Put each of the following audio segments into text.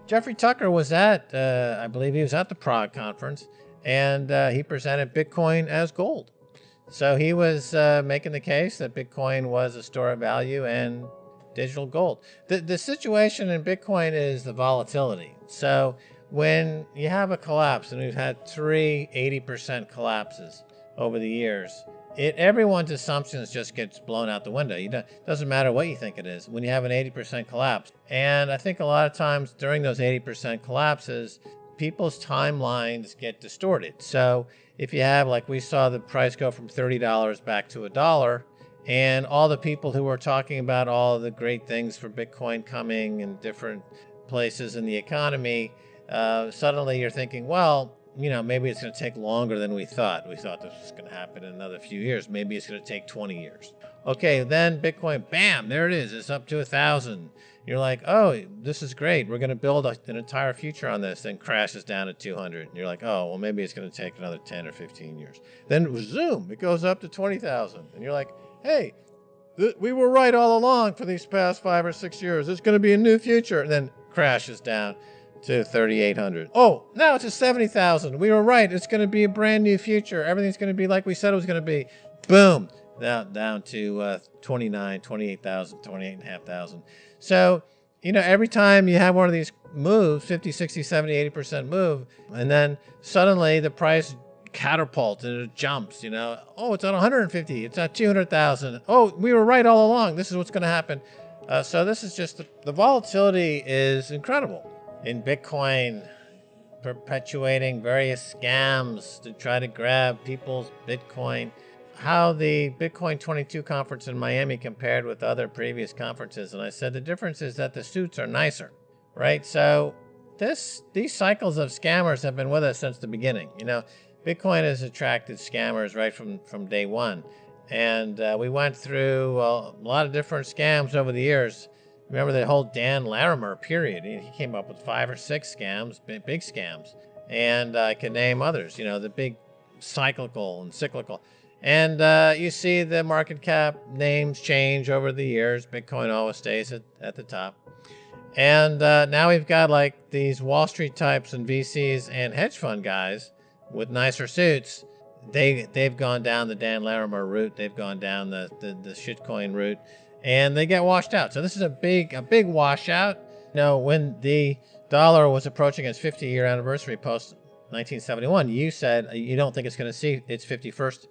Jeffrey Tucker was at, I believe he was at the Prague conference, and he presented Bitcoin as gold. So he was making the case that Bitcoin was a store of value and digital gold. The situation in Bitcoin is the volatility. So when you have a collapse, and we've had 80% collapses over the years, everyone's assumptions just gets blown out the window. It doesn't matter what you think it is when you have an 80% collapse. And I think a lot of times during those 80% collapses, people's timelines get distorted. So if you have, like we saw the price go from $30 back to $1, and all the people who were talking about all the great things for Bitcoin coming in different places in the economy, suddenly you're thinking, well, maybe it's going to take longer than we thought. We thought this was going to happen in another few years. Maybe it's going to take 20 years. Okay, then Bitcoin, bam, there it is. It's up to 1,000. You're like, oh, this is great. We're going to build an entire future on this. Then crashes down to 200. And you're like, oh, well, maybe it's going to take another 10 or 15 years. Then zoom, it goes up to 20,000. And you're like, hey, we were right all along for these past 5 or 6 years. It's going to be a new future. And then crashes down to 3,800. Oh, now it's at 70,000. We were right. It's going to be a brand new future. Everything's going to be like we said it was going to be. Boom. Down to 29, 28,000, 28,500. So, every time you have one of these moves, 50, 60, 70, 80% move, and then suddenly the price catapults and it jumps, oh, it's at 150, it's at 200,000. Oh, we were right all along. This is what's going to happen. So this is just, the volatility is incredible. In Bitcoin, perpetuating various scams to try to grab people's Bitcoin. How the Bitcoin 22 conference in Miami compared with other previous conferences. And I said the difference is that the suits are nicer, right? So these cycles of scammers have been with us since the beginning. Bitcoin has attracted scammers right from day one. And we went through a lot of different scams over the years. Remember the whole Dan Larimer period. He came up with 5 or 6 scams, big scams. And I can name others, the big cyclical and cyclical. And you see the market cap names change over the years. Bitcoin always stays at the top. And now we've got like these Wall Street types and VCs and hedge fund guys with nicer suits. They've gone down the Dan Larimer route. They've gone down the shitcoin route, and they get washed out. So this is a big washout. When the dollar was approaching its 50-year anniversary post 1971, you said you don't think it's going to see its 51st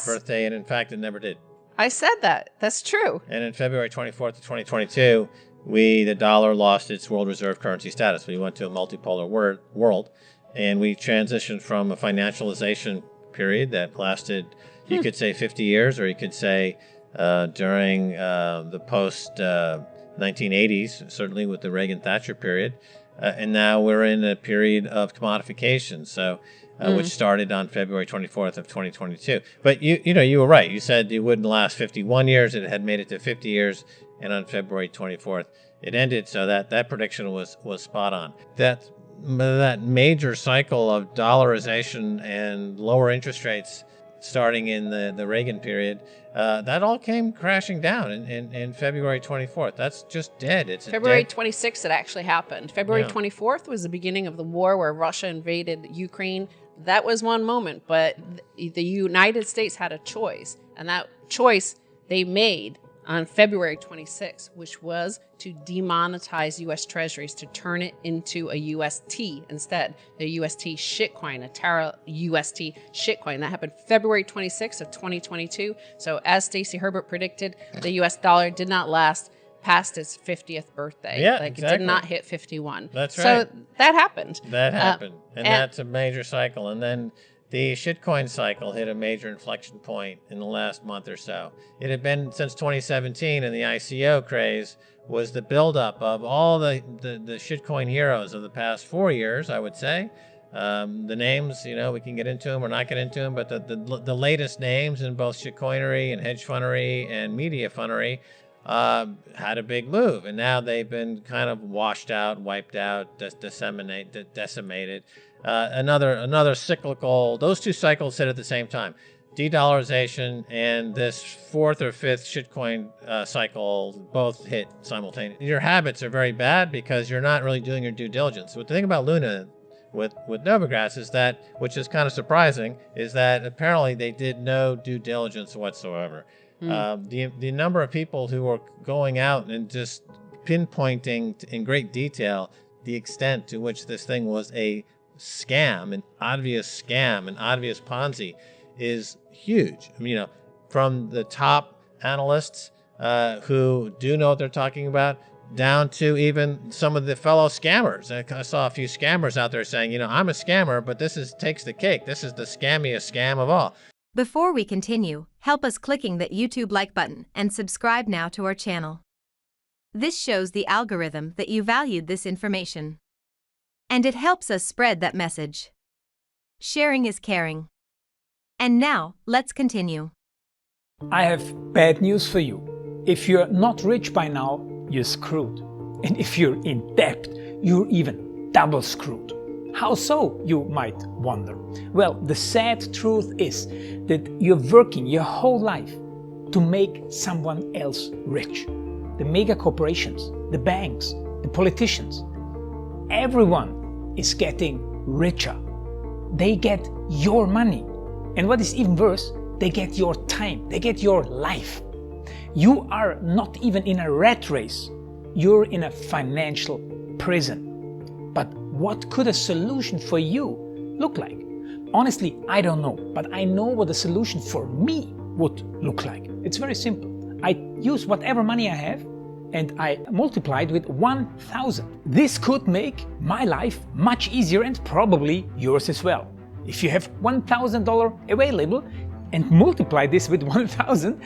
birthday, and in fact, it never did. I said that. That's true. And in February 24th of 2022, the dollar lost its world reserve currency status. We went to a multipolar world, and we transitioned from a financialization period that lasted, you could say 50 years, or you could say during the post 1980s, certainly with the Reagan-Thatcher period, and now we're in a period of commodification. So. Which started on February 24th of 2022. But you were right. You said it wouldn't last 51 years. It had made it to 50 years, and on February 24th it ended. So that prediction was spot on. That major cycle of dollarization and lower interest rates starting in the Reagan period, that all came crashing down in February 24th. That's just dead. It's February 26th it actually happened. February 24th was the beginning of the war where Russia invaded Ukraine. That was one moment, but the United States had a choice, and that choice they made on February 26th, which was to demonetize U.S. Treasuries, to turn it into a UST instead, a UST shitcoin, a Terra UST shitcoin. That happened February 26th of 2022. So as Stacey Herbert predicted, the U.S. dollar did not last past its 50th birthday. Yeah, It did not hit 51. That's right. So that happened. That happened. And that's a major cycle. And then the shitcoin cycle hit a major inflection point in the last month or so. It had been since 2017, and the ICO craze was the buildup of all the shitcoin heroes of the past 4 years, I would say. The names, we can get into them or not get into them, but the latest names in both shitcoinery and hedge funnery and media funnery had a big move, and now they've been kind of washed out, wiped out, decimated. Another cyclical. Those two cycles hit at the same time. de-dollarization and this fourth or fifth shitcoin cycle both hit simultaneously. Your habits are very bad because you're not really doing your due diligence. What the thing about Luna with Novogratz is that, which is kind of surprising, is that apparently they did no due diligence whatsoever. The number of people who were going out and just pinpointing in great detail the extent to which this thing was a scam, an obvious Ponzi, is huge. I mean, from the top analysts who do know what they're talking about, down to even some of the fellow scammers. I saw a few scammers out there saying, I'm a scammer, but this takes the cake. This is the scammiest scam of all. Before we continue, help us clicking that YouTube like button and subscribe now to our channel. This shows the algorithm that you valued this information. And it helps us spread that message. Sharing is caring. And now, let's continue. I have bad news for you. If you're not rich by now, you're screwed. And if you're in debt, you're even double screwed. How so, you might wonder? Well, the sad truth is that you're working your whole life to make someone else rich. The mega corporations, the banks, the politicians, everyone is getting richer. They get your money. And what is even worse, they get your time, they get your life. You are not even in a rat race. You're in a financial prison. But what could a solution for you look like? Honestly, I don't know, but I know what a solution for me would look like. It's very simple. I use whatever money I have and I multiply it with 1,000. This could make my life much easier and probably yours as well. If you have $1,000 available and multiply this with 1,000,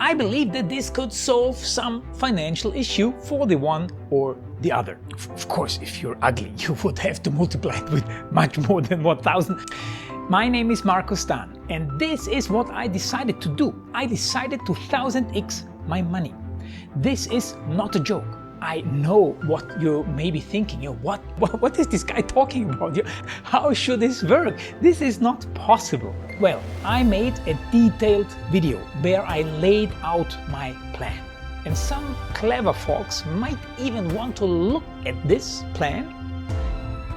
I believe that this could solve some financial issue for the one or the other. Of course, if you're ugly, you would have to multiply it with much more than 1,000. My name is Markus Dahn, and this is what I decided to do. I decided to 1000x my money. This is not a joke. I know what you may be thinking. What is this guy talking about? How should this work? This is not possible. Well, I made a detailed video where I laid out my plan. And some clever folks might even want to look at this plan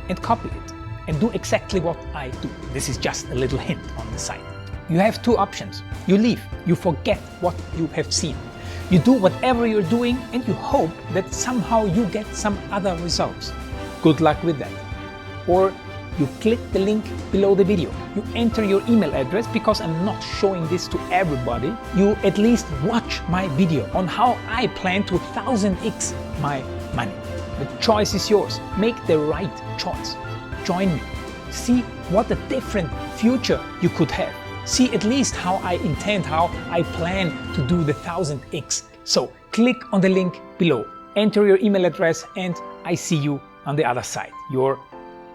and copy it and do exactly what I do. This is just a little hint on the side. You have two options. You leave, you forget what you have seen. You do whatever you're doing and you hope that somehow you get some other results. Good luck with that. Or you click the link below the video. You enter your email address because I'm not showing this to everybody. You at least watch my video on how I plan to 1000x my money. The choice is yours. Make the right choice. Join me. See what a different future you could have. See at least how I plan to do the 1000x. So click on the link below, enter your email address, and I see you on the other side. Your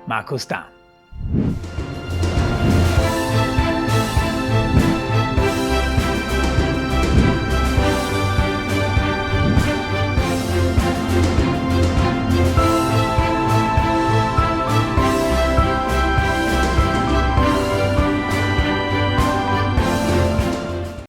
Markus Dahn.